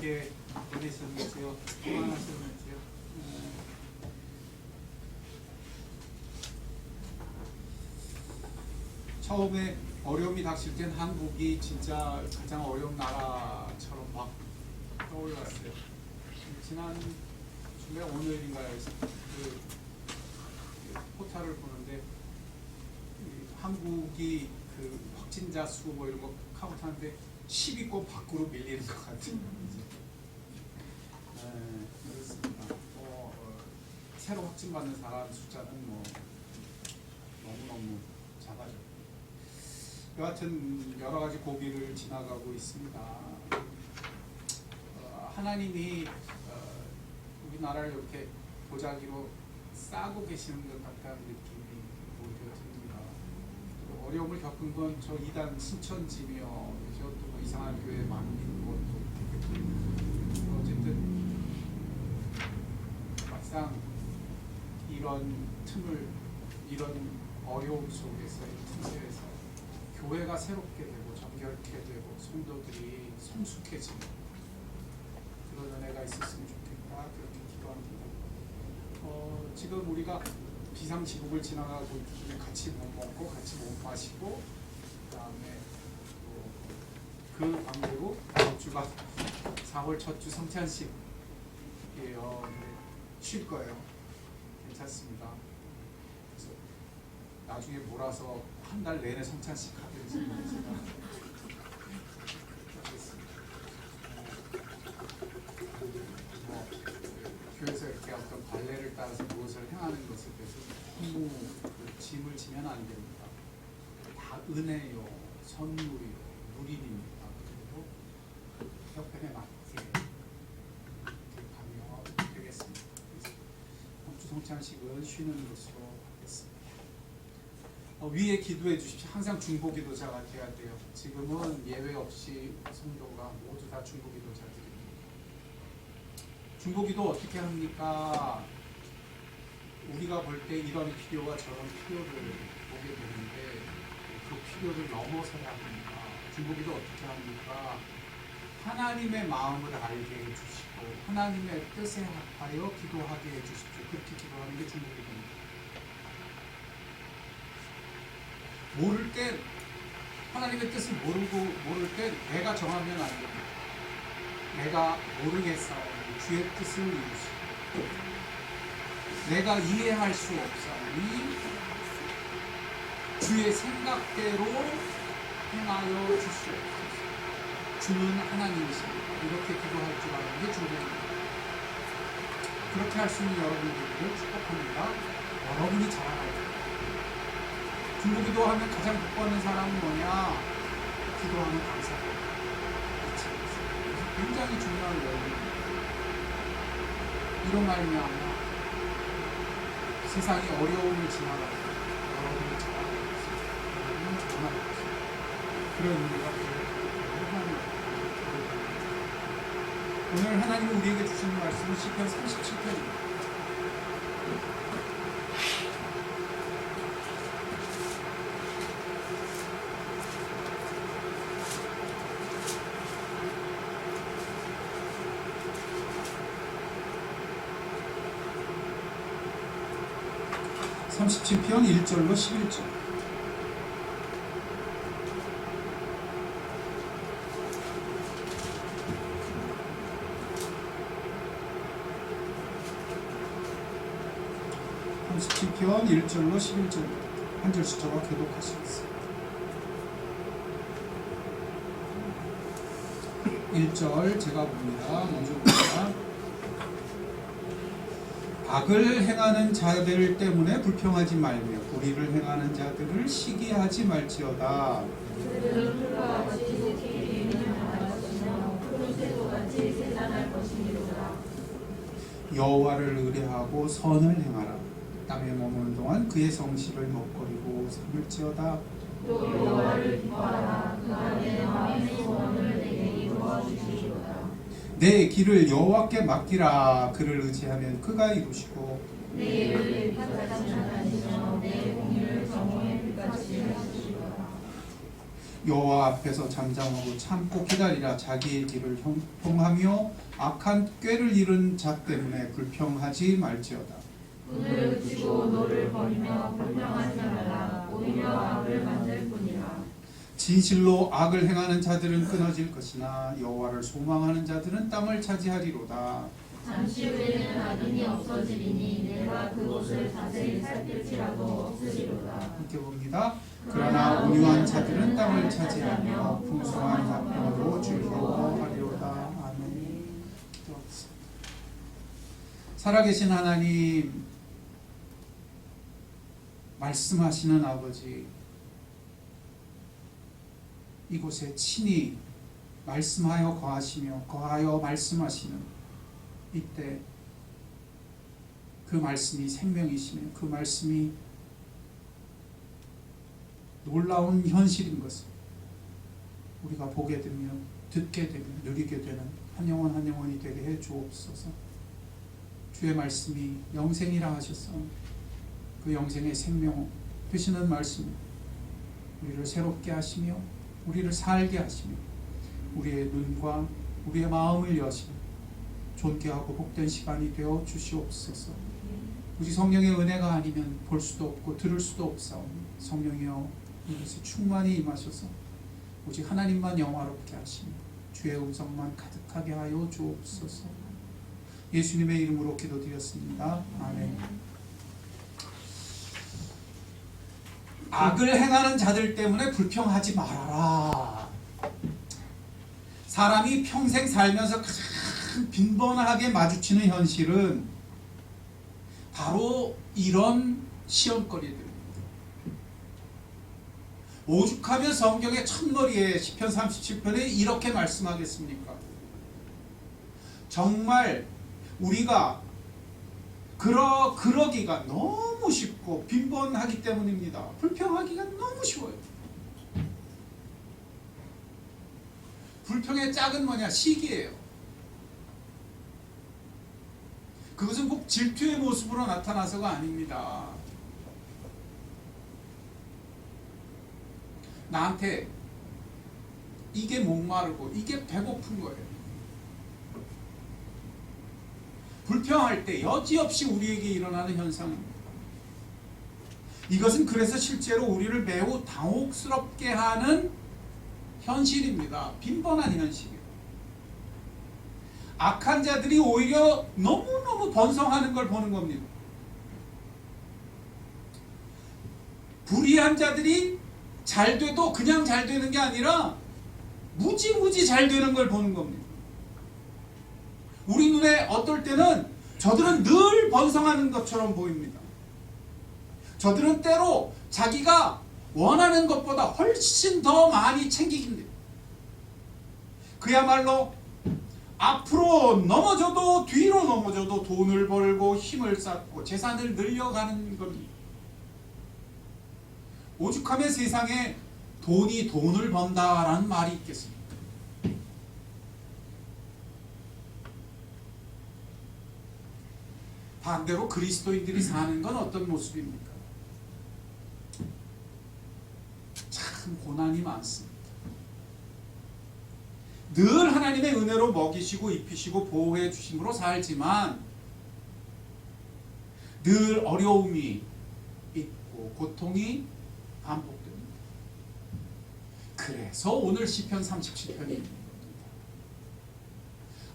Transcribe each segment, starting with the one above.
어떻게 보내셨는지요? 평안하셨는지요? 처음에 어려움이 닥칠 땐 한국이 진짜 가장 어려운 나라처럼 막 떠올랐어요. 지난 주에 오늘인가요? 그 포탈을 보는데 한국이 그 확진자 수 뭐 이런 거 카운트하는데 10위권 밖으로 밀리는 것 같아요. 그렇습니다. 새로 확진받는 사람 숫자는 뭐 너무너무 작아졌고, 여하튼 여러 가지 고비를 지나가고 있습니다. 하나님이 우리나라를 이렇게 보자기로 싸고 계시는 것 같다는 느낌이 오히려 듭니다. 어려움을 겪은 건 저 이단 신천지며 또 이상한 교회 만민 것도 어쨌든 막상 이런 어려움 속에서 이 틈새에서 교회가 새롭게 되고 정결케 되고 성도들이 성숙해지는 그런 은혜가 있었으면 좋겠다, 그렇게 기도합니다. 지금 우리가 비상지국을 지나가고 있기 때문에 같이 못 먹고 같이 못 마시고, 그다음에 그 관계로 다음 주가 4월 첫 주 성찬식이에요. 쉴 거예요. 괜찮습니다. 그래서 나중에 몰아서 한 달 내내 성찬식 하든지 제가 교회에서 이렇게 어떤 관례를 따라서 무엇을 행하는 것에 대해서 너무 짐을 지면 안 됩니다. 다 은혜요, 선물이요, 무림입니다. 그리고 협회에 맞게 가면 되겠습니다. 그래서 다음 주 성찬식은 쉬는 것으로 하겠습니다. 위에 기도해 주십시오. 항상 중보기도자가 돼야 돼요. 지금은 예외 없이 성도가 모두 다 중보기도자들입니다. 중보기도 어떻게 합니까? 우리가 볼 때 이런 필요와 저런 필요를 보게 되는데 그 필요를 넘어서야 합니다. 중보기도 어떻게 합니까? 하나님의 마음을 알게 해주시고 하나님의 뜻에 합하여 기도하게 해주십시오. 그렇게 기도하는 게 중보기도입니다. 모를 때, 하나님의 뜻을 모를 때 내가 정하면 안 됩니다. 내가 모르겠사오니 주의 뜻을 이루시고 내가 이해할 수 없사오니 주의 생각대로 행하여 주시옵소서. 주는 하나님이십니다. 이렇게 기도할 줄 아는 게 중요합니다. 그렇게 할 수 있는 여러분들을 축복합니다. 여러분이 잘하라고. 중보기도 하면 가장 복받는 사람은 뭐냐? 기도하는 감사합니다. 굉장히 중요한 내용입니다. 이런 말이냐면 세상이 어려움을 지나가고 여러분을 잘하고 있습니다. 여러분은 전하고 있습니다. 그런 의미가 필요합니다. 오늘 하나님이 우리에게 주시는 말씀은 시편 37편입니다. 편 1절로 11절. 편 1절로 11절 한 절씩 저와 교독하시겠습니다. 1절 제가 봅니다. 먼저 봅니다. 악을 행하는 자들 때문에 불평하지 말며 불의를 행하는 자들을 시기하지 말지어다. 여호와를 의뢰하고 선을 행하라. 땅에 머무는 동안 그의 성실을 먹거리고 삼을지어다. 또 여호와를 기뻐하라. 그 안에 마음의 소원을 내게 이루어 주시리로다. 내 길을 여호와께 맡기라. 그를 의지하면 그가 이루시고 내 일을 빛같이 나타내시며 내 공의를 정오의 빛같이 하시리로다. 여호와 앞에서 잠잠하고 참고 기다리라. 자기의 길을 형통하며 악한 꾀를 이룬 자 때문에 불평하지 말지어다. 분을 그치고 노를 버리며 불평하지 말라. 오히려 악을 만들 뿐이라. 진실로 악을 행하는 자들은 끊어질 것이나 여호와를 소망하는 자들은 땅을 차지하리로다. 잠시 후에는 악인이 없어지리니 내가 그곳을 자세히 살필지라도 없으리로다. 함께 봅니다. 그러나 온유한 자들은 땅을 차지하며 풍성한 화평으로 즐거워하리로다. 아멘. 기도하겠습니다. 살아계신 하나님, 말씀하시는 아버지, 이곳에 친히 말씀하여 거하시며 거하여 말씀하시는 이때 그 말씀이 생명이시며 그 말씀이 놀라운 현실인 것을 우리가 보게 되며 듣게 되며 누리게 되는 한 영혼 한 영혼이 되게 해 주옵소서. 주의 말씀이 영생이라 하셔서 그 영생의 생명 되시는 말씀 우리를 새롭게 하시며 우리를 살게 하시며 우리의 눈과 우리의 마음을 여시며 존귀하고 복된 시간이 되어 주시옵소서. 우리 성령의 은혜가 아니면 볼 수도 없고 들을 수도 없사오니 성령이여 이것에 충만히 임하셔서 오직 하나님만 영화롭게 하시며 주의 음성만 가득하게 하여 주옵소서. 예수님의 이름으로 기도드렸습니다. 아멘. 악을 행하는 자들 때문에 불평하지 말아라. 사람이 평생 살면서 가장 빈번하게 마주치는 현실은 바로 이런 시험거리들입니다. 오죽하면 성경의 첫머리에 시편 37편에 이렇게 말씀하겠습니까? 정말 우리가 그러기가 너무 쉽고 빈번하기 때문입니다. 불평하기가 너무 쉬워요. 불평의 짝은 뭐냐? 시기예요. 그것은 꼭 질투의 모습으로 나타나서가 아닙니다. 나한테 이게 목마르고 이게 배고픈 거예요. 불평할 때 여지없이 우리에게 일어나는 현상입니다. 이것은 그래서 실제로 우리를 매우 당혹스럽게 하는 현실입니다. 빈번한 현실이에요. 악한 자들이 오히려 너무너무 번성하는 걸 보는 겁니다. 불의한 자들이 잘 돼도 그냥 잘 되는 게 아니라 무지무지 잘 되는 걸 보는 겁니다. 우리 눈에 어떨 때는 저들은 늘 번성하는 것처럼 보입니다. 저들은 때로 자기가 원하는 것보다 훨씬 더 많이 챙기긴대요. 그야말로 앞으로 넘어져도 뒤로 넘어져도 돈을 벌고 힘을 쌓고 재산을 늘려가는 겁니다. 오죽하면 세상에 돈이 돈을 번다라는 말이 있겠습니까? 반대로 그리스도인들이 사는 건 어떤 모습입니까? 참 고난이 많습니다. 늘 하나님의 은혜로 먹이시고 입히시고 보호해 주심으로 살지만 늘 어려움이 있고 고통이 반복됩니다. 그래서 오늘 시편 37편이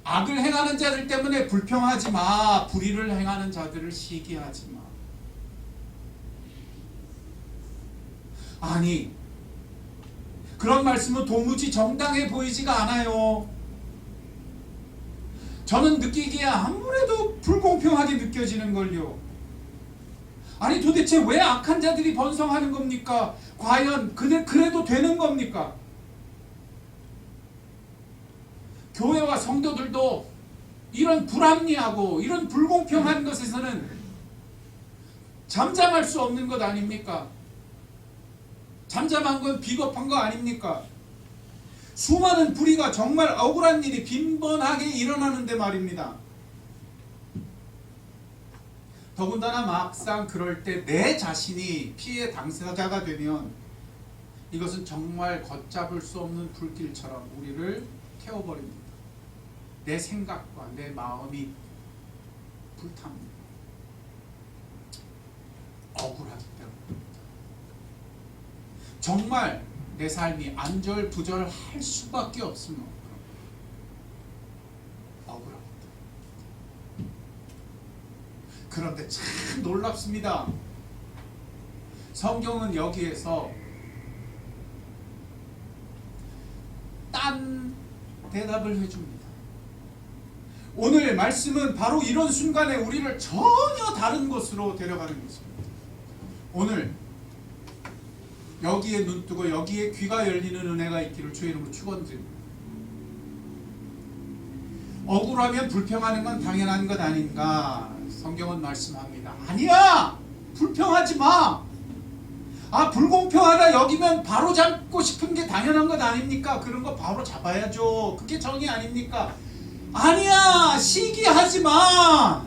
악을 행하는 자들 때문에 불평하지 마. 불의를 행하는 자들을 시기하지 마. 아니, 그런 말씀은 도무지 정당해 보이지가 않아요. 저는 느끼기에 아무래도 불공평하게 느껴지는 걸요. 아니 도대체 왜 악한 자들이 번성하는 겁니까? 과연 그래도 되는 겁니까? 교회와 성도들도 이런 불합리하고 이런 불공평한 것에서는 잠잠할 수 없는 것 아닙니까? 잠잠한 건 비겁한 거 아닙니까? 수많은 불의가 정말 억울한 일이 빈번하게 일어나는데 말입니다. 더군다나 막상 그럴 때 내 자신이 피해 당사자가 되면 이것은 정말 걷잡을 수 없는 불길처럼 우리를 태워버립니다. 내 생각과 내 마음이 불탑니다. 억울하기 때문입니다. 정말 내 삶이 안절부절할 수밖에 없습니다. 억울합니다. 그런데 참 놀랍습니다. 성경은 여기에서 딴 대답을 해줍니다. 오늘 말씀은 바로 이런 순간에 우리를 전혀 다른 곳으로 데려가는 것입니다. 오늘 여기에 눈뜨고 여기에 귀가 열리는 은혜가 있기를 주의 이름으로 축원드립니다. 억울하면 불평하는 건 당연한 것 아닌가? 성경은 말씀합니다. 아니야! 불평하지 마! 불공평하다 여기면 바로 잡고 싶은 게 당연한 것 아닙니까? 그런 거 바로 잡아야죠. 그게 정의 아닙니까? 아니야! 시기하지 마!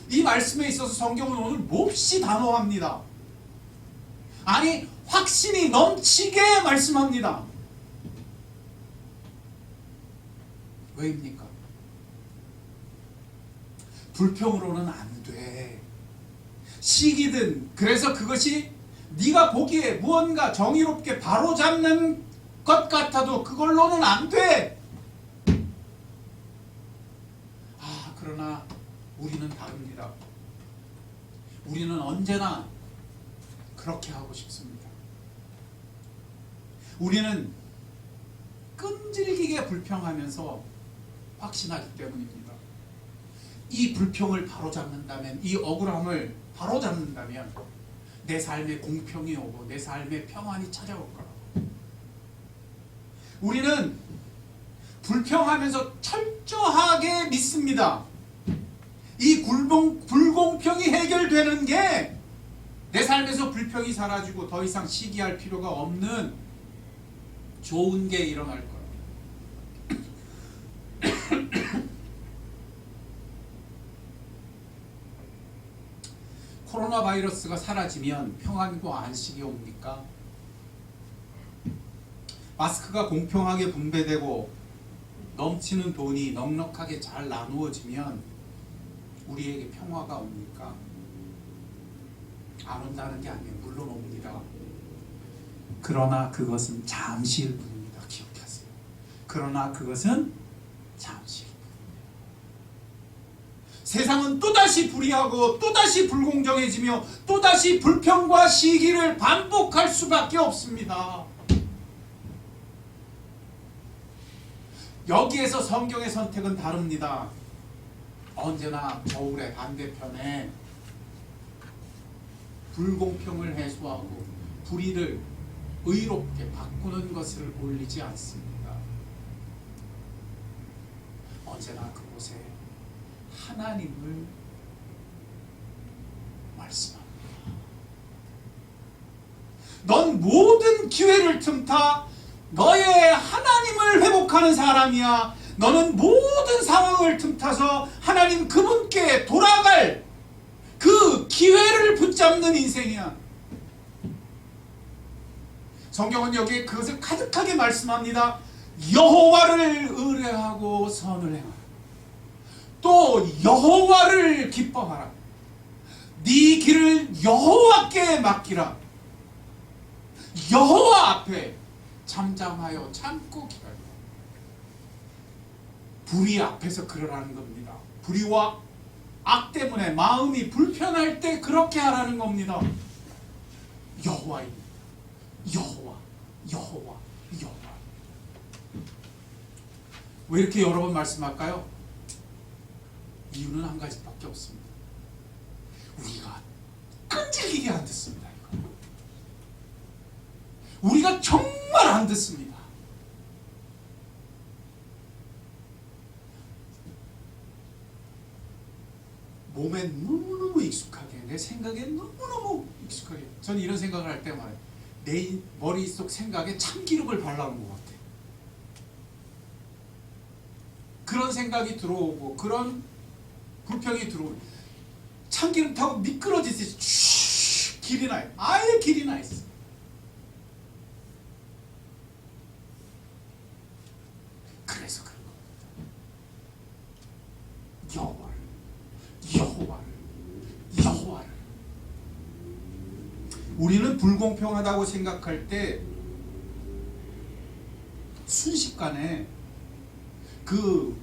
이 말씀에 있어서 성경은 오늘 몹시 단호합니다. 아니, 확신이 넘치게 말씀합니다. 왜입니까? 불평으로는 안 돼. 시기든 그래서 그것이 네가 보기에 무언가 정의롭게 바로잡는 것 같아도 그걸로는 안 돼. 그러나 우리는 다릅니다. 우리는 언제나 그렇게 하고 싶습니다. 우리는 끈질기게 불평하면서 확신하기 때문입니다. 이 불평을 바로잡는다면, 이 억울함을 바로잡는다면 내 삶에 공평이 오고 내 삶에 평안이 찾아올 거라고. 우리는 불평하면서 철저하게 믿습니다. 이 불공평이 해결되는 게 내 삶에서 불평이 사라지고 더 이상 시기할 필요가 없는 좋은 게 일어날 거예요. 코로나 바이러스가 사라지면 평안과 안식이 옵니까? 마스크가 공평하게 분배되고 넘치는 돈이 넉넉하게 잘 나누어지면 우리에게 평화가 옵니까? 안 온다는 게 아니에요. 물론 옵니다. 그러나 그것은 잠시일 뿐입니다. 기억하세요. 그러나 그것은 잠시일 뿐입니다. 세상은 또다시 불의하고 또다시 불공정해지며 또다시 불평과 시기를 반복할 수밖에 없습니다. 여기에서 성경의 선택은 다릅니다. 언제나 저울의 반대편에 불공평을 해소하고 불의를 의롭게 바꾸는 것을 올리지 않습니다. 언제나 그곳에 하나님을 말씀합니다. 넌 모든 기회를 틈타 너의 하나님을 회복하는 사람이야. 너는 모든 상황을 틈타서 하나님 그분께 돌아갈 그 기회를 붙잡는 인생이야. 성경은 여기에 그것을 가득하게 말씀합니다. 여호와를 의뢰하고 선을 행하라. 또 여호와를 기뻐하라. 네 길을 여호와께 맡기라. 여호와 앞에 잠잠하여 참고 기다려. 불의 앞에서 그러라는 겁니다. 불의와 악 때문에 마음이 불편할 때 그렇게 하라는 겁니다. 여호와입니다. 여호와, 여호와, 여호와. 왜 이렇게 여러 번 말씀할까요? 이유는 한 가지밖에 없습니다. 우리가 끈질기게 안 듣습니다. 우리가 정말 안 듣습니다. 몸에 너무너무 익숙하게, 내 생각에 너무너무 익숙하게. 저는 이런 생각을 할 때마다 내 머릿속 생각에 참기름을 발라놓은 것 같아요. 그런 생각이 들어오고 그런 불평이 들어오고 참기름 타고 미끄러지듯이 길이 나 있어. 아예 길이 나 있어. 그래서 그런 겁니다. 여호와를 우리는 불공평하다고 생각할 때 순식간에 그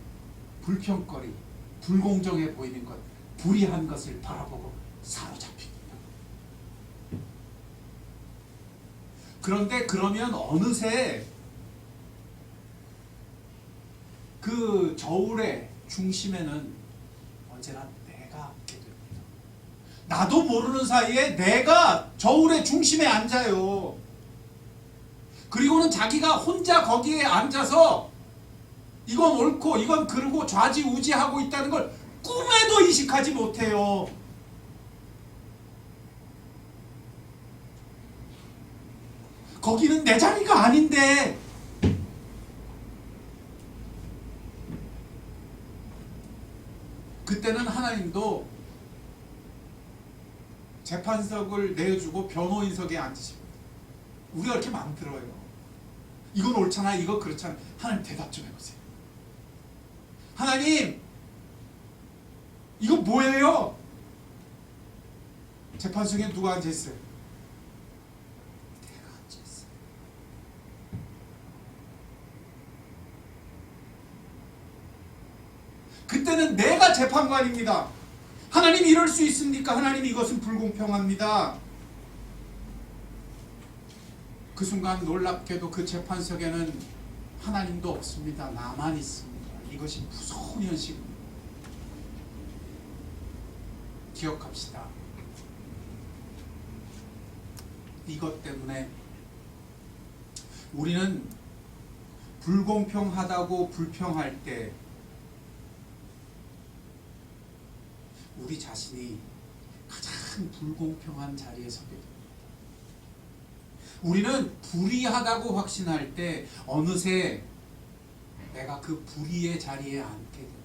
불평거리, 불공정해 보이는 것, 불의한 것을 바라보고 사로잡힙니다. 그런데 그러면 어느새 그 저울의 중심에는 언제나 내가 앉게 됩니다. 나도 모르는 사이에 내가 저울의 중심에 앉아요. 그리고는 자기가 혼자 거기에 앉아서 이건 옳고 이건 그르고 좌지우지하고 있다는 걸 꿈에도 인식하지 못해요. 거기는 내 자리가 아닌데. 그때는 하나님도 재판석을 내어주고 변호인석에 앉으십니다. 우리가 이렇게 마음 들어요. 이건 옳잖아, 이거 그렇잖아. 하나님 대답 좀 해보세요. 하나님, 이거 뭐예요? 재판석에 누가 앉아있어요? 내가 앉아있어요. 그때는 내가 재판관입니다. 하나님 이럴 수 있습니까? 하나님 이것은 불공평합니다. 그 순간 놀랍게도 그 재판석에는 하나님도 없습니다. 나만 있습니다. 이것이 무서운 현실입니다. 기억합시다. 이것 때문에 우리는 불공평하다고 불평할 때 우리 자신이 가장 불공평한 자리에 서게 됩니다. 우리는 불의하다고 확신할 때 어느새 내가 그 불의의 자리에 앉게 됩니다.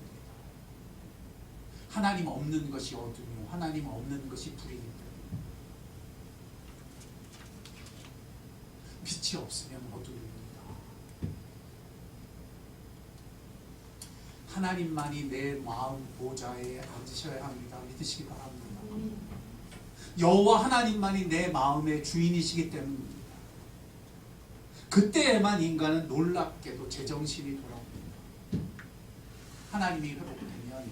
하나님 없는 것이 어둠이요, 하나님 없는 것이 불의입니다. 빛이 없으면 어둠입니다. 하나님만이 내 마음 보좌에 앉으셔야 합니다. 믿으시기 바랍니다. 여호와 하나님만이 내 마음의 주인이시기 때문입니다. 그때에만 인간은 놀랍게도 제정신이 돌아옵니다. 하나님이 회복되면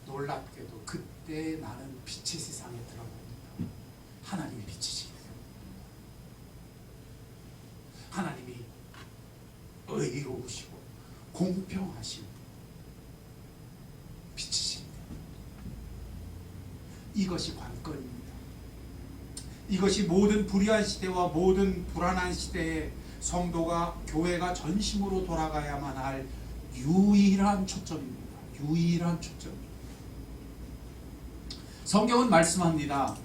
놀랍게도 그때 나는 빛의 세상에 들어갑니다. 하나님이 빛이시기 때문에. 하나님이 의로우시고 공평하신 빛이십니다. 이것이 관건입니다. 이것이 모든 불의한 시대와 모든 불안한 시대에 성도가, 교회가 전심으로 돌아가야만 할 유일한 초점입니다. 유일한 초점입니다. 성경은 말씀합니다.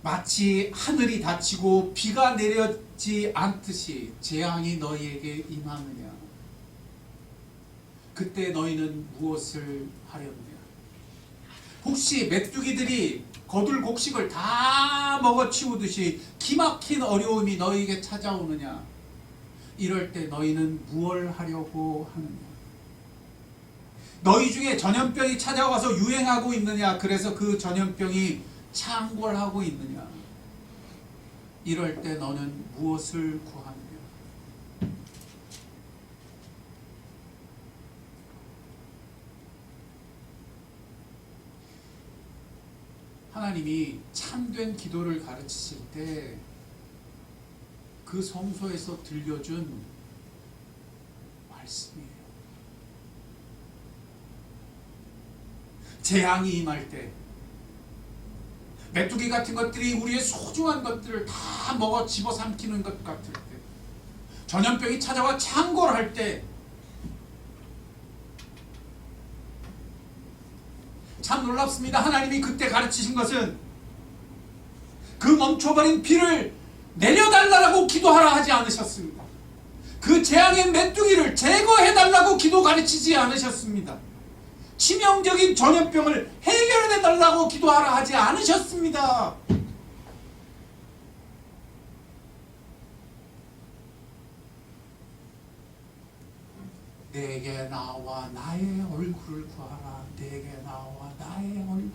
마치 하늘이 닫히고 비가 내렸지 않듯이 재앙이 너희에게 임하느냐. 그때 너희는 무엇을 하려느냐. 혹시 메뚜기들이 거둘 곡식을 다 먹어치우듯이 기막힌 어려움이 너희에게 찾아오느냐. 이럴 때 너희는 무엇을 하려고 하느냐. 너희 중에 전염병이 찾아와서 유행하고 있느냐. 그래서 그 전염병이 창궐하고 있느냐. 이럴 때 너는 무엇을 구하느냐. 하나님이 참된 기도를 가르치실 때 그 성소에서 들려준 말씀이에요. 재앙이 임할 때, 메뚜기 같은 것들이 우리의 소중한 것들을 다 먹어 집어삼키는 것 같을 때, 전염병이 찾아와 창궐할 때, 참 놀랍습니다. 하나님이 그때 가르치신 것은 그 멈춰버린 비를 내려달라고 기도하라 하지 않으셨습니다. 그 재앙의 메뚜기를 제거해달라고 기도 가르치지 않으셨습니다. 치명적인 전염병을 해결해달라고 기도하라 하지 않으셨습니다. 내게 나와 나의 얼굴을 구하라. 내게 나와 나의 얼굴을.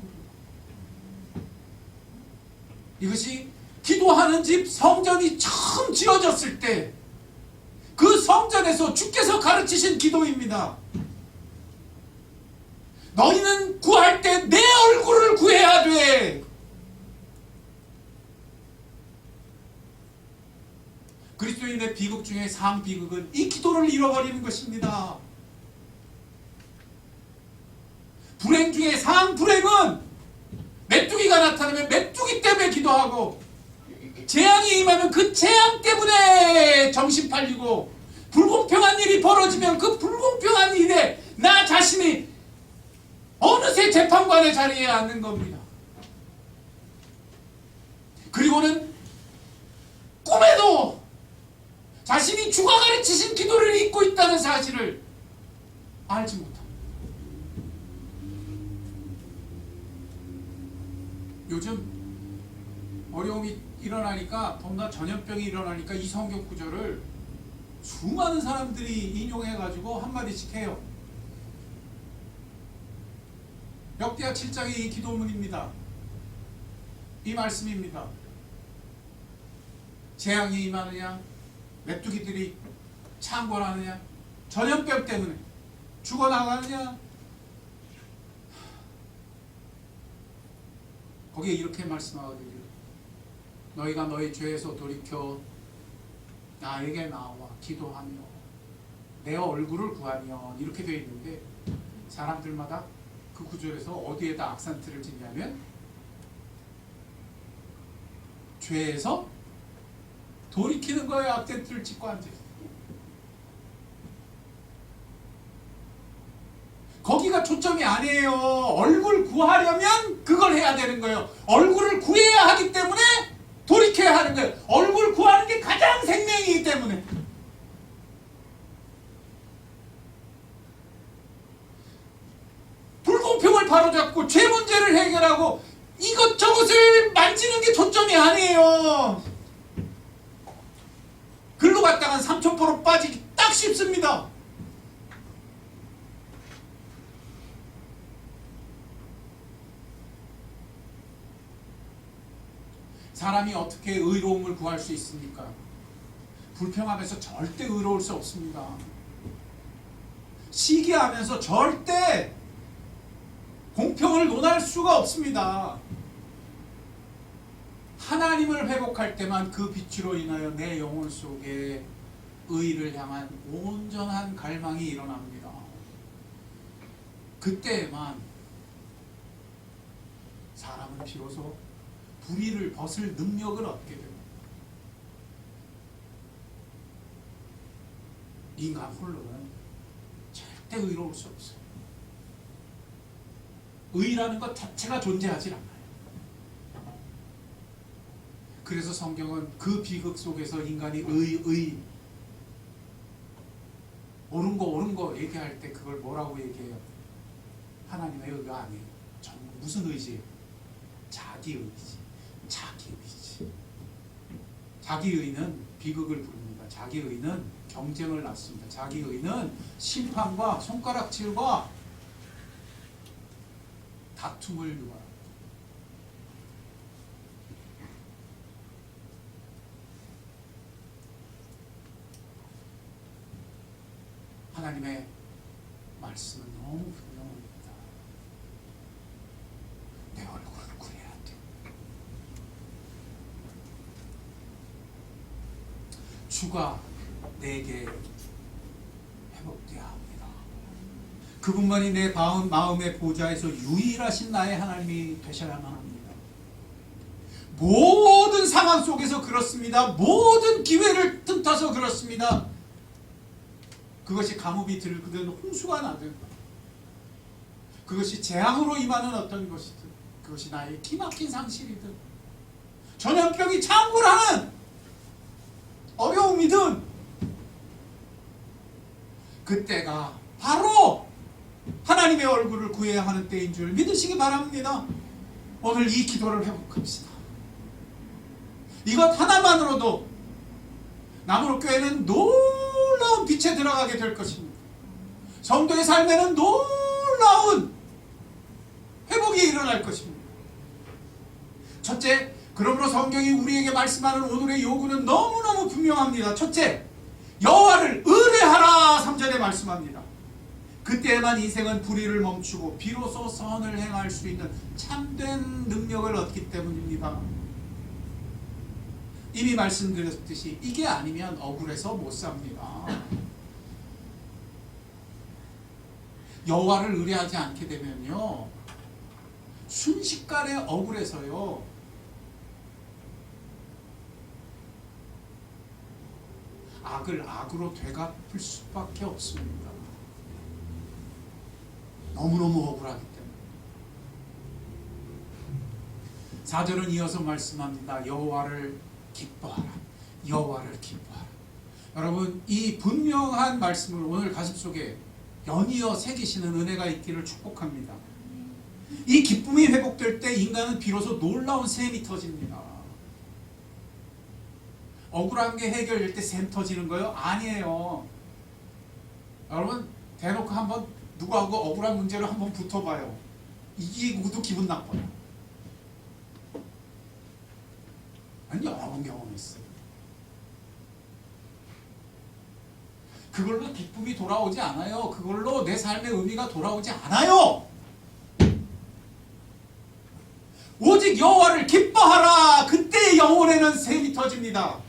이것이 기도하는 집 성전이 처음 지어졌을 때 그 성전에서 주께서 가르치신 기도입니다. 너희는 구할 때 내 얼굴을 구해야 돼. 그리스도인의 비극 중에 상비극은 이 기도를 잃어버리는 것입니다. 불행 중에 상불행은 메뚜기가 나타나면 메뚜기 때문에 기도하고, 재앙이 임하면 그 재앙 때문에 정신 팔리고, 불공평한 일이 벌어지면 그 불공평한 일에 나 자신이 어느새 재판관의 자리에 앉는 겁니다. 그리고는 꿈에도 자신이 주가 가르치신 기도를 잊고 있다는 사실을 알지 못합니다. 요즘 어려움이 일어나니까, 더구나 전염병이 일어나니까 이 성경 구절을 수많은 사람들이 인용해가지고 한마디씩 해요. 역대하 7장의 이 기도문입니다. 이 말씀입니다. 재앙이 임하느냐, 메뚜기들이 창궐하느냐, 전염병 때문에 죽어나가느냐. 거기에 이렇게 말씀하거든요. 너희가 너희 죄에서 돌이켜 나에게 나와 기도하며 내 얼굴을 구하며, 이렇게 되어 있는데, 사람들마다 그 구절에서 어디에다 악센트를 짓냐면 죄에서 돌이키는 거에 악센트를 짓고 앉아있어요. 거기가 초점이 아니에요. 얼굴 구하려면 그걸 해야 되는 거예요. 얼굴을 구해야 하기 때문에 돌이켜야 하는 거예요. 얼굴 구하는 게 가장 생명이기 때문에. 불공평을 바로잡고 죄 문제를 해결하고 이것저것을 만지는 게 초점이 아니에요. 글로 갔다간 삼천포로 빠지기 딱 쉽습니다. 사람이 어떻게 의로움을 구할 수 있습니까? 불평하면서 절대 의로울 수 없습니다. 시기하면서 절대 공평을 논할 수가 없습니다. 하나님을 회복할 때만 그 빛으로 인하여 내 영혼 속에 의를 향한 온전한 갈망이 일어납니다. 그때에만 사람은 비로소 불의를 벗을 능력을 얻게 됩니다. 인간 홀로는 절대 의로울 수 없어요. 의라는 것 자체가 존재하지 않아요. 그래서 성경은 그 비극 속에서 인간이 옳은 거 얘기할 때 그걸 뭐라고 얘기해요? 하나님의 의가 아니에요. 전부 무슨 의지예요? 자기 의지. 자기 의지. 자기 의는 비극을 부릅니다. 자기 의는 경쟁을 낳습니다. 자기 의는 심판과 손가락질과 다툼을 유발합니다. 하나님의 말씀은 너무 분명합니다. 내 얼굴을 구해야 돼. 주가 내게 회복되어야 합니다. 그분만이 내 마음의 보좌에서 유일하신 나의 하나님이 되셔야만 합니다. 모든 상황 속에서 그렇습니다. 모든 기회를 틈타서 그렇습니다. 그것이 가뭄이 들거든 홍수가 나든, 그것이 재앙으로 임하는 어떤 것이든, 그것이 나의 기막힌 상실이든, 전염병이 창궐하는 어려움이든, 그때가 바로 하나님의 얼굴을 구해야 하는 때인 줄 믿으시기 바랍니다. 오늘 이 기도를 회복합시다. 이것 하나만으로도 나무로교회는 놀라운 빛에 들어가게 될 것입니다. 성도의 삶에는 놀라운 회복이 일어날 것입니다. 첫째, 그러므로 성경이 우리에게 말씀하는 오늘의 요구는 너무너무 분명합니다. 첫째, 여호와를 의뢰하라 3절에 말씀합니다. 그때에만 인생은 불의를 멈추고 비로소 선을 행할 수 있는 참된 능력을 얻기 때문입니다. 이미 말씀드렸듯이 이게 아니면 억울해서 못 삽니다. 여호와를 의뢰하지 않게 되면요, 순식간에 억울해서요, 악을 악으로 되갚을 수밖에 없습니다. 너무너무 억울하기 때문에. 4절은 이어서 말씀합니다. 여호와를 기뻐하라. 여호와를 기뻐하라. 여러분, 이 분명한 말씀을 오늘 가슴속에 연이어 새기시는 은혜가 있기를 축복합니다. 이 기쁨이 회복될 때 인간은 비로소 놀라운 샘이 터집니다. 억울한 게 해결될 때 샘 터지는 거요? 아니에요. 여러분, 대놓고 한번 누구하고 억울한 문제로 한번 붙어봐요. 이기고도 기분 나빠요. 아니, 여러 번 경험했어요. 그걸로 기쁨이 돌아오지 않아요. 그걸로 내 삶의 의미가 돌아오지 않아요. 오직 여호와를 기뻐하라. 그때 영혼에는 샘이 터집니다.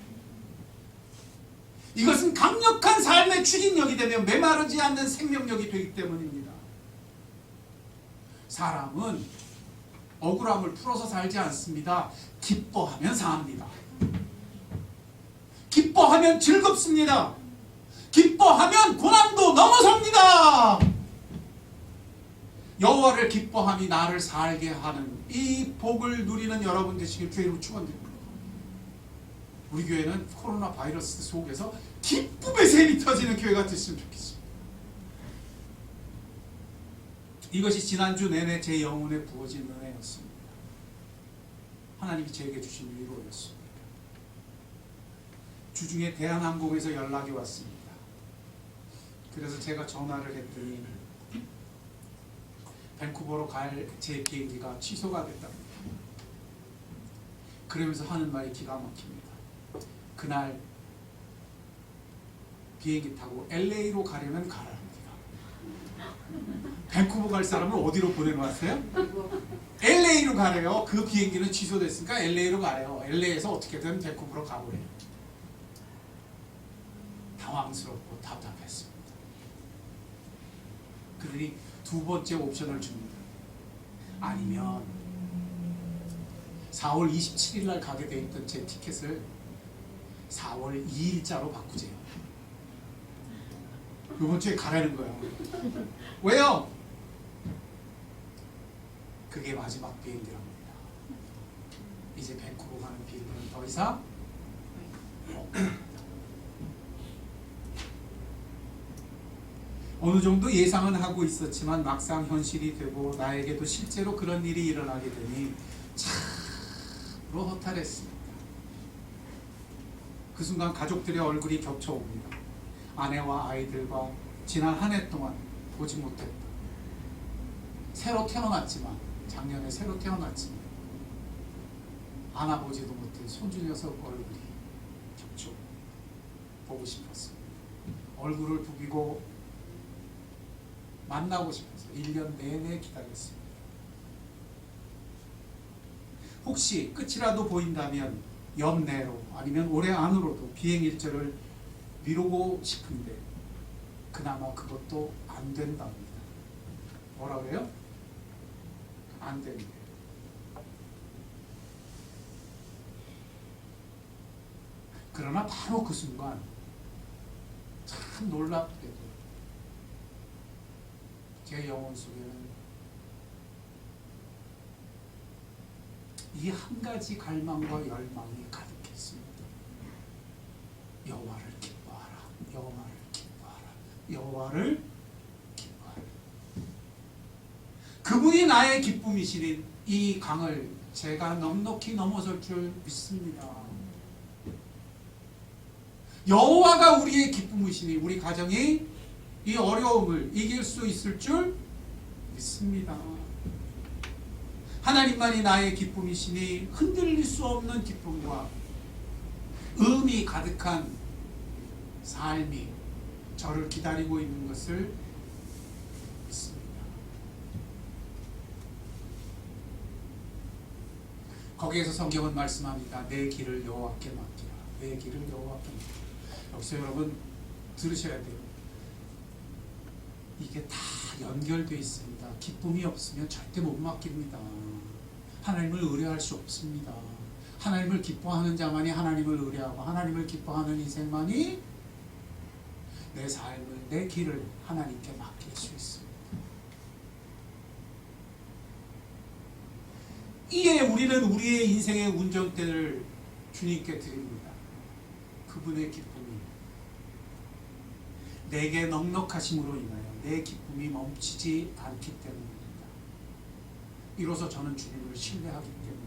이것은 강력한 삶의 추진력이 되며 메마르지 않는 생명력이 되기 때문입니다. 사람은 억울함을 풀어서 살지 않습니다. 기뻐하면 삽니다. 기뻐하면 즐겁습니다. 기뻐하면 고난도 넘어섭니다. 여호와를 기뻐함이 나를 살게 하는 이 복을 누리는 여러분 되시길 주의로 축원드립니다. 우리 교회는 코로나 바이러스 속에서 기쁨의 샘이 터지는 교회가 됐으면 좋겠습니다. 이것이 지난주 내내 제 영혼에 부어진 은혜였습니다. 하나님이 제게 주신 위로였습니다. 주중에 대한항공에서 연락이 왔습니다. 그래서 제가 전화를 했더니 밴쿠버로 갈 제 비행기가 취소가 됐답니다. 그러면서 하는 말이 기가 막힙니다. 그날 비행기 타고 LA로 가려면 가라 합니다. 밴쿠버 갈 사람을 어디로 보내놓았어요? LA로 가래요. 그 비행기는 취소됐으니까 LA로 가래요. LA에서 어떻게든 밴쿠버로 가보래요. 당황스럽고 답답했습니다. 그러니 두 번째 옵션을 줍니다. 아니면 4월 27일 날 가게 돼 있던 제 티켓을 4월 2일자로 바꾸세요. 이번 주에 가라는 거예요. 왜요? 그게 마지막 비행기랍니다. 이제 밴쿠버 가는 비행기는 더 이상 어느 정도 예상은 하고 있었지만 막상 현실이 되고 나에게도 실제로 그런 일이 일어나게 되니 참으로 허탈했습니다. 그 순간 가족들의 얼굴이 겹쳐옵니다. 아내와 아이들과 지난 한 해 동안 보지 못했다. 새로 태어났지만, 작년에 새로 태어났지만 안아보지도 못한 손주 녀석 얼굴이 겹쳐 보고 싶었습니다. 얼굴을 부비고 만나고 싶어서 1년 내내 기다렸습니다. 혹시 끝이라도 보인다면 연내로 아니면 올해 안으로도 비행 일정을 미루고 싶은데 그나마 그것도 안 된답니다. 뭐라 그래요? 안 된대요. 그러나 바로 그 순간 참 놀랍게도 제 영혼 속에는 이 한 가지 갈망과 열망이 가득했습니다. 여호와를 기뻐하라. 여호와를 기뻐하라. 여호와를 기뻐하라. 그분이 나의 기쁨이시니 이 강을 제가 넉넉히 넘어설 줄 믿습니다. 여호와가 우리의 기쁨이시니 우리 가정이 이 어려움을 이길 수 있을 줄 믿습니다. 하나님만이 나의 기쁨이시니 흔들릴 수 없는 기쁨과 의미 가득한 삶이 저를 기다리고 있는 것을 믿습니다. 거기에서 성경은 말씀합니다. 내 길을 여호와께 맡기라. 내 길을 여호와께 맡기라. 여기서 여러분 들으셔야 돼요. 이게 다 연결되어 있습니다. 기쁨이 없으면 절대 못 맡깁니다. 하나님을 의뢰할 수 없습니다. 하나님을 기뻐하는 자만이 하나님을 의뢰하고 하나님을 기뻐하는 인생만이 내 삶을, 내 길을 하나님께 맡길 수 있습니다. 이에 우리는 우리의 인생의 운전대를 주님께 드립니다. 그분의 기쁨이 내게 넉넉하심으로 인하여 내 기쁨이 멈추지 않기 때문입니다. 이로써 저는 주님을 신뢰하기 때문입니다.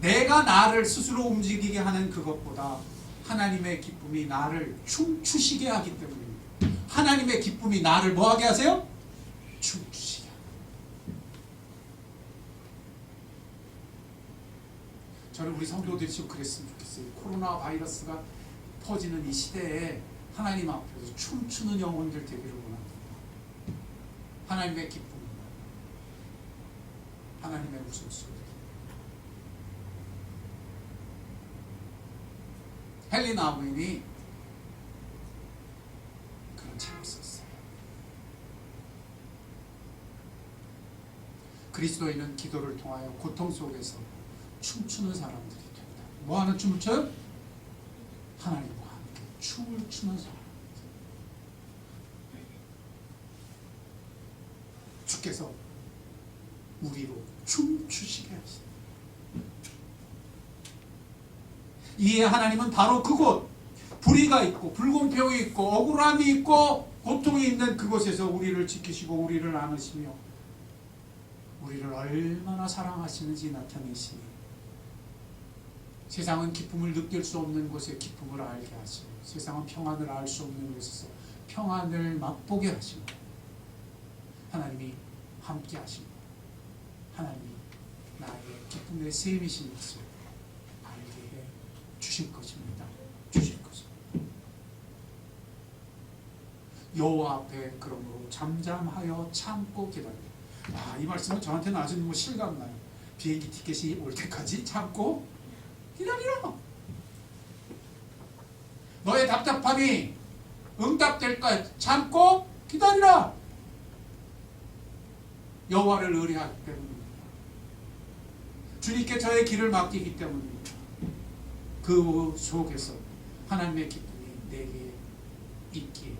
내가 나를 스스로 움직이게 하는 그것보다 하나님의 기쁨이 나를 춤추시게 하기 때문입니다. 하나님의 기쁨이 나를 뭐하게 하세요? 춤추시게 합니다. 저는 우리 성도들이 좀 그랬으면 좋겠어요. 코로나 바이러스가 퍼지는 이 시대에 하나님 앞에서 춤추는 영혼들 되기를 원합니다. 하나님의 기쁨, 하나님의 웃음소리. 헨리 나우인이 그런 책을 썼어요. 그리스도인은 기도를 통하여 고통 속에서 춤추는 사람들이 된다. 뭐하는 춤을 춰요? 하나님과 함께 춤을 추는 사람. 주께서 우리로 춤추시게 하시다. 이에 하나님은 바로 그곳, 불의가 있고 불공평이 있고 억울함이 있고 고통이 있는 그곳에서 우리를 지키시고 우리를 안으시며 우리를 얼마나 사랑하시는지 나타내시니 세상은 기쁨을 느낄 수 없는 곳에 기쁨을 알게 하시고 세상은 평안을 알 수 없는 곳에서 평안을 맛보게 하시고 하나님이 함께 하시고 하나님이 나의 기쁨의 셈이신 것을 알게 해 주실 것입니다. 주실 것입니다. 여호와 앞에 그러므로 잠잠하여 참고 기다려. 이 말씀은 저한테는 아주 뭐 실감나요. 비행기 티켓이 올 때까지 참고 기다리라. 너의 답답함이 응답될까 참고 기다리라. 여호와를 의뢰하기 때문입니다. 주님께 저의 길을 맡기기 때문입니다. 그 속에서 하나님의 기쁨이 내게 있기에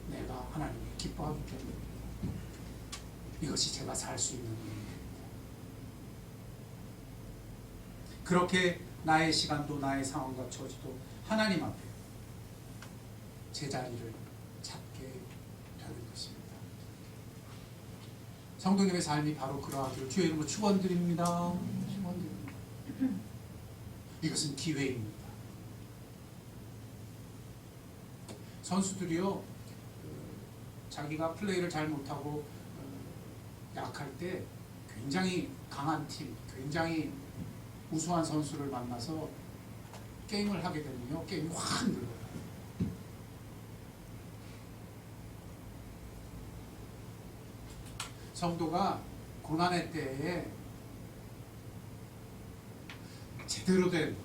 내가 하나님을 기뻐하기 때문입니다. 이것이 제가 살 수 있는 일입니다. 그렇게 나의 시간도 나의 상황과 처지도 하나님 앞에 제자리를 찾게 되는 것입니다. 성도님의 삶이 바로 그러하기를 주의 이름으로 축원드립니다. 축원드립니다. 이것은 기회입니다. 선수들이요, 자기가 플레이를 잘 못하고 약할 때 굉장히 강한 팀, 굉장히 우수한 선수를 만나서 게임을 하게 되면요, 게임이 확 늘어요. 성도가 고난의 때에 제대로 된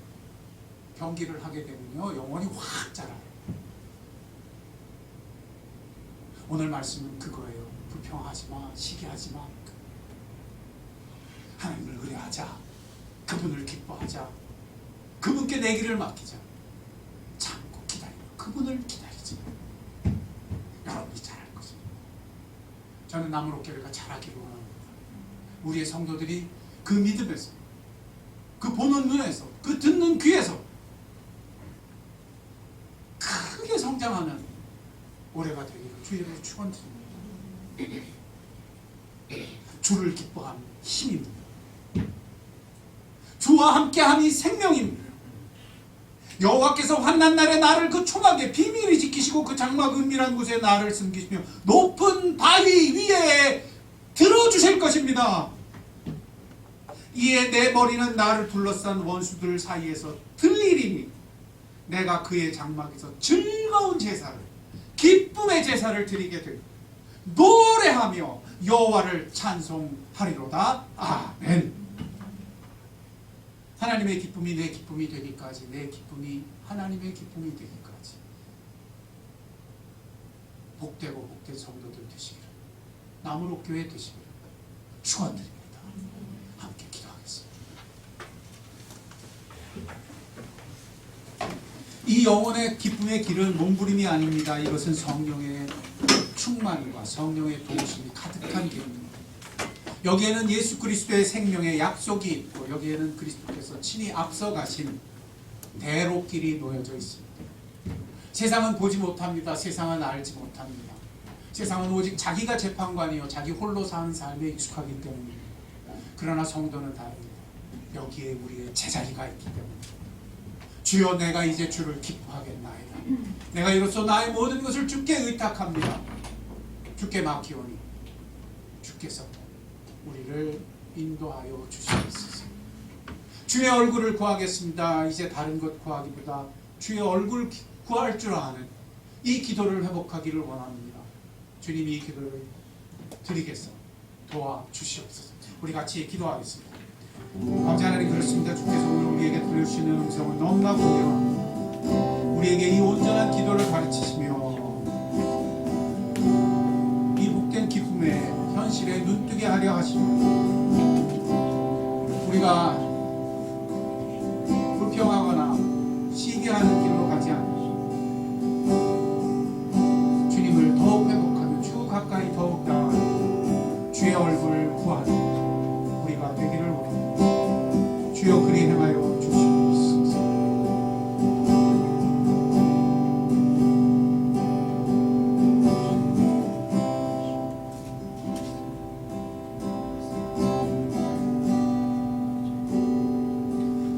경기를 하게 되면요, 영혼이 확 자라요. 오늘 말씀은 그거예요. 불평하지 마, 시기하지 마. 하나님을 의뢰하자. 그분을 기뻐하자. 그분께 내 길을 맡기자. 참고 기다리고 그분을 기다리자. 여러분이 잘할 것입니다. 저는 나무로교회가 잘하기를 원합니다. 우리의 성도들이 그 믿음에서, 그 보는 눈에서, 그 듣는 귀에서 크게 성장하는 올해가 되기를 주의 이름으로 축원드립니다. 주를 기뻐하는 힘입니다. 주와 함께함이 생명입니다. 여호와께서 환난 날에 나를 그 초막에 비밀히 지키시고 그 장막 은밀한 곳에 나를 숨기시며 높은 바위 위에 들어주실 것입니다. 이에 내 머리는 나를 둘러싼 원수들 사이에서 들리리니 내가 그의 장막에서 즐거운 제사를 기쁨의 제사를 드리게 되고 노래하며 여호와를 찬송하리로다. 아멘. 하나님의 기쁨이 내 기쁨이 되기까지, 내 기쁨이 하나님의 기쁨이 되기까지 복되고 복된 성도들 되시기를, 나무로 교회 되시기를 축원드립니다. 함께 기도하겠습니다. 이 영혼의 기쁨의 길은 몸부림이 아닙니다. 이것은 성령의 충만과 성령의 도우심이 가득한 길입니다. 여기에는 예수 그리스도의 생명의 약속이 있고 여기에는 그리스도께서 친히 앞서가신 대로길이 놓여져 있습니다. 세상은 보지 못합니다. 세상은 알지 못합니다. 세상은 오직 자기가 재판관이요 자기 홀로 사는 삶에 익숙하기 때문입니다. 그러나 성도는 다릅니다. 여기에 우리의 제자리가 있기 때문입니다. 주여, 내가 이제 주를 기뻐하겠나이다. 내가 이로써 나의 모든 것을 주께 의탁합니다. 주께 맡기오니 주께서 우리를 인도하여 주시옵소서. 주의 얼굴을 구하겠습니다. 이제 다른 것 구하기보다 주의 얼굴 구할 줄 아는 이 기도를 회복하기를 원합니다. 주님, 이 기도를 드리겠어 도와주시옵소서. 우리 같이 기도하겠습니다. 아버지 하나님, 그렇습니다. 주께서 오늘 우리에게 들려주시는 음성은 너무나 분명합니다. 우리에게 이 온전한 기도를 가르치시며 이 복된 기쁨의 현실에 눈뜨게 하려 하시고 우리가 불평하거나 시기하는 길로 가지 않고 주님을 더욱 회복하며 주 가까이 더욱 나아가는 주의 얼굴을 구하는 우리가 되기를 원합니다. 주여, 그리 행하여 주시옵소서.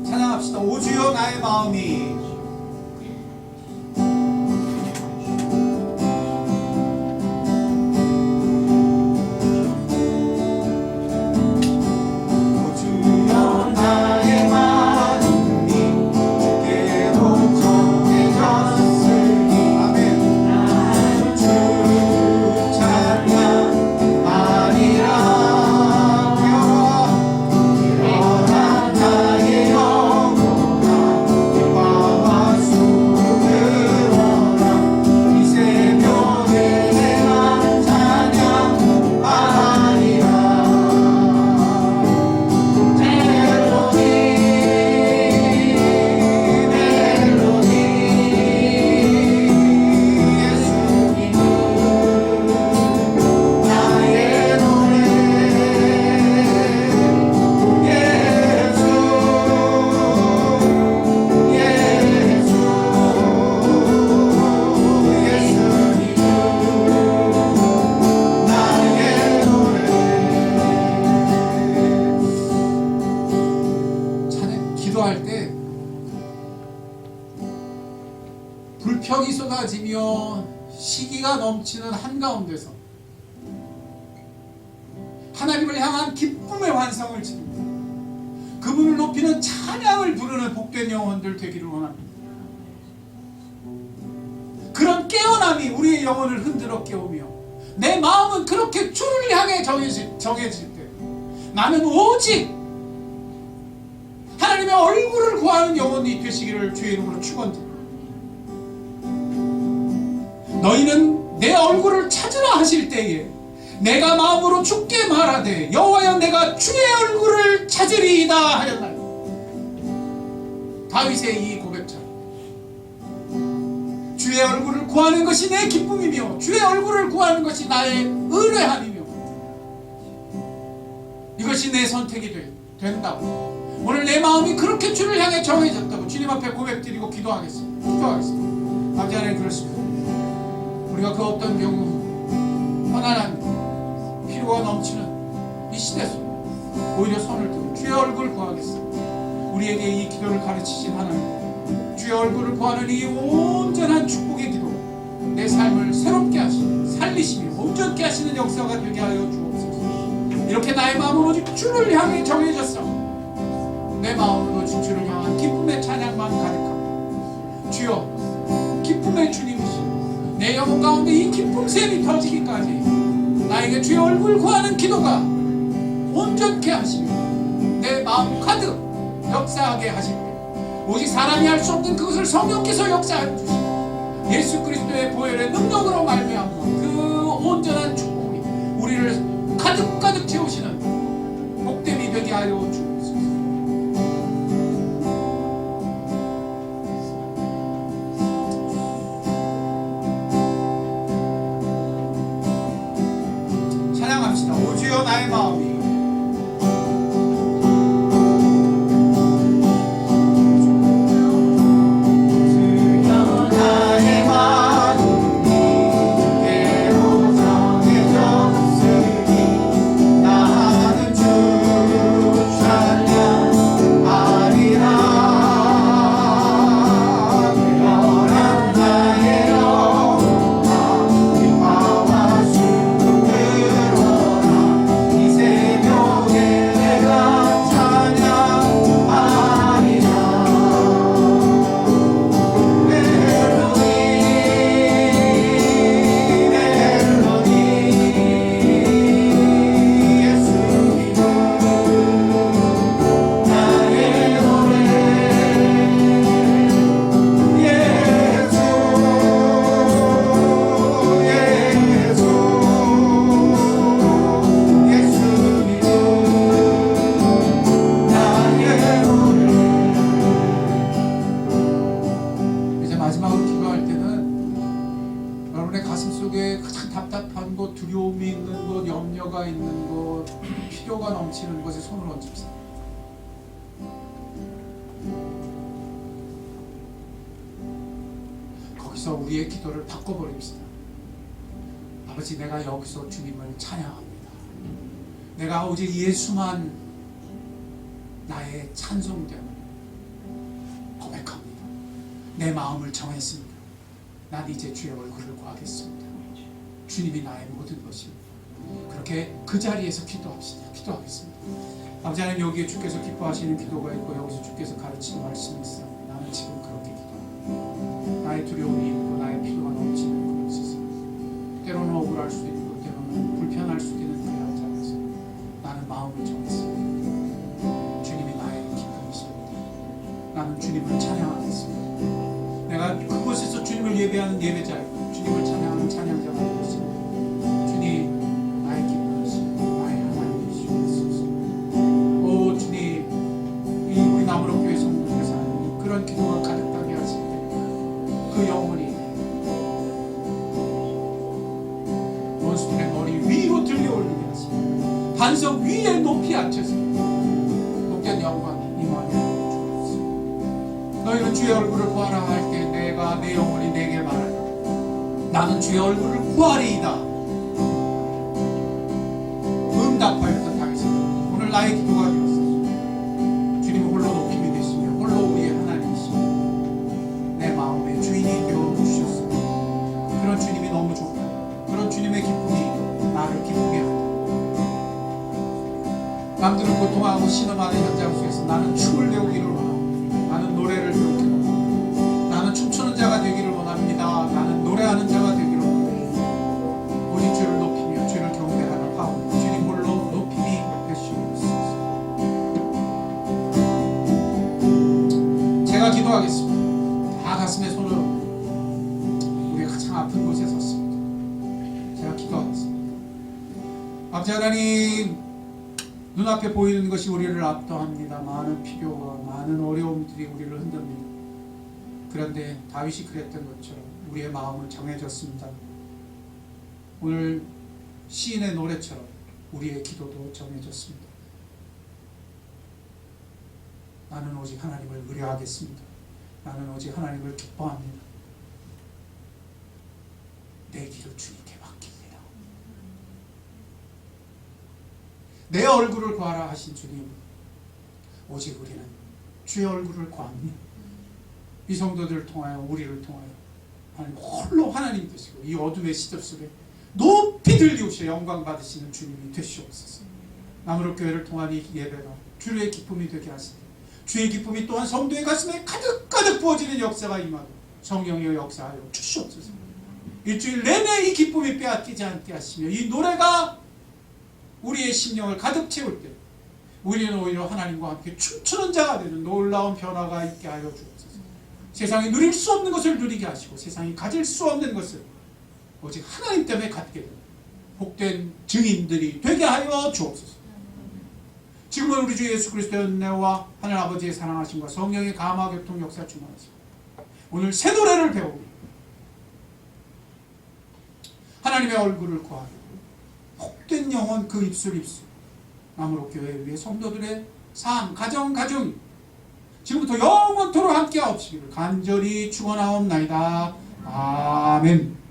찬양합시다. 오 주여, 나의 마음이 기도할 때 불평이 쏟아지며 시기가 넘치는 한가운데서 하나님을 향한 기쁨의 환성을 지릅니다. 그분을 높이는 찬양을 부르는 복된 영혼들 되기를 원합니다. 그런 깨어남이 우리의 영혼을 흔들어 깨우며 내 마음은 그렇게 주를 향해 정해질 때 나는 오직 하나님의 얼굴을 구하는 영혼이 되시기를 주의 이름으로 축원드립니다. 너희는 내 얼굴을 찾으라 하실 때에 내가 마음으로 주께 말하되 여호와여, 내가 주의 얼굴을 찾으리이다 하였나니. 다윗의 이 고백처럼 주의 얼굴을 구하는 것이 내 기쁨이며 주의 얼굴을 구하는 것이 나의 의뢰함이며 이것이 내 선택이 된다고. 오늘 내 마음이 그렇게 주를 향해 정해졌다고 주님 앞에 고백드리고 기도하겠습니다. 아버지 하나님, 그렇습니다. 우리가 그 어떤 경우 편안한 필요가 넘치는 이 시대에서 오히려 손을 들고 주의 얼굴을 구하겠습니다. 우리에게 이 기도를 가르치신 하나님, 주의 얼굴을 구하는 이 온전한 축복의 기도, 내 삶을 새롭게 하시고 살리시며 온전케 하시는 역사가 되게 하여 주옵소서. 이렇게 나의 마음은 오직 주를 향해 정해졌어. 내 마음은 오직 주를 향한 기쁨의 찬양만 가득합니다. 주여, 기쁨의 주님이시오. 내 영혼 가운데 이 기쁨 샘이 터지기까지 나에게 주의 얼굴 구하는 기도가 온전케 하시며 내 마음 가득 역사하게 하실 때 오직 사람이 할 수 없는 그것을 성령께서 역사해 주시고 예수 그리스도의 보혈의 능력으로 말미암아 그 온전한 축복이 우리를 가득가득 채우시는 복됨이 되게 하여 주옵소서. 찬양합시다. 오 주여 나의 마음이 두려움이 있는 것, 염려가 있는 것, 필요가 넘치는 것에 손을 얹읍시다. 거기서 우리의 기도를 바꿔버립시다. 아버지, 내가 여기서 주님을 찬양합니다. 내가 오직 예수만 나의 찬송됨을 고백합니다. 내 마음을 정했습니다. 난 이제 주의 얼굴을 구하겠습니다. 주님이 나의 모든 것입니다. 그렇게 그 자리에서 기도하겠습니다. 아버지 하나님, 여기에 주께서 기뻐하시는 기도가 있고 여기서 주께서 가르치는 말씀이 있어. 나는 지금 그렇게 기도합니다. 나의 두려움이 있고 나의 필요가 넘치는 그곳에서 때로는 억울할 수도 있고 때로는 불편할 수도 있는 그 현장에서 나는 마음을 정했습니다. 주님이 나의 기쁨이십니다. 나는 주님을 찬양하겠습니다. 내가 그곳에서 주님을 예배하는 예배자이고 주님을 찬양하는 찬양자가 되겠습니다. 주님, 나의 기쁨이시고 나의 하나님이시옵소서. 오 주님, 이 우리 나무로교회 성도께서 하는 그런 기도가 가득하게 하실 때 그 영혼이 원수들의 머리 위로 들려올리게 하시고 반석 위에 높이 앉혀서 복된 영광이 임하게 하여 주옵소서. 너희는 주의 얼굴을 구하라 할 때 내가 내 영혼이 내게 말하라. 나는 주의 얼굴을 구하리이다. 응답하였던 다윗은 오늘 나의 기도가 되었습니다. 주님은 홀로 높임이 되시며 홀로 우리의 하나님이시며 내 마음의 주인이 되어주셨습니다. 그런 주님이 너무 좋고 그런 주님의 기쁨이 나를 기쁘게 한다. 남들은 고통하고 신음하는 현장 속에서 나는 춤을 배우기를 원하고 나는 노래를 배우기를 원하고 나는 춤추는 자가 되기를 원합니다. 나는 노래하는 자가 되기를 원합니다. 오직 주를 높이며 주를 경배하는 가운데 주님 홀로 높임이 되시옵소서. 제가 기도하겠습니다. 다 가슴에 손을 얹고 우리가 가장 아픈 곳에 섰습니다. 제가 기도하겠습니다. 아버지 하나님, 눈앞에 보이는 것이 우리를 압도합니다. 많은 필요와 많은 어려움들이 우리를 흔듭니다. 그런데 다윗이 그랬던 것처럼 우리의 마음은 정해졌습니다. 오늘 시인의 노래처럼 우리의 기도도 정해졌습니다. 나는 오직 하나님을 의뢰하겠습니다. 나는 오직 하나님을 기뻐합니다. 내 길을 주님께 맡깁니다. 내 얼굴을 구하라 하신 주님, 오직 우리는 주의 얼굴을 구합니다. 이 성도들을 통하여, 우리를 통하여 하나님 홀로 하나님 되시고 이 어둠의 시접 속에 높이 들리우셔 영광 받으시는 주님이 되시옵소서. 남으로 교회를 통한 이 예배가 주의 기쁨이 되게 하시되 주의 기쁨이 또한 성도의 가슴에 가득가득 부어지는 역사가 임하고 성령의 역사하여 주시옵소서. 일주일 내내 이 기쁨이 빼앗기지 않게 하시며 이 노래가 우리의 심령을 가득 채울 때 우리는 오히려 하나님과 함께 춤추는 자가 되는 놀라운 변화가 있게 하여 주옵소서. 세상이 누릴 수 없는 것을 누리게 하시고 세상이 가질 수 없는 것을 오직 하나님 때문에 갖게 되는 복된 증인들이 되게 하여 주옵소서. 지금은 우리 주 예수 그리스도의 은혜와 하늘 아버지의 사랑하심과 성령의 감화 교통 역사 충만하시고 오늘 새 노래를 배우고 하나님의 얼굴을 구하고 복된 영혼 그 입술 남으로 교회 위에 성도들의 삶 가정이 지금부터 영원토록 함께 하옵시기를 간절히 축원하옵나이다. 아멘.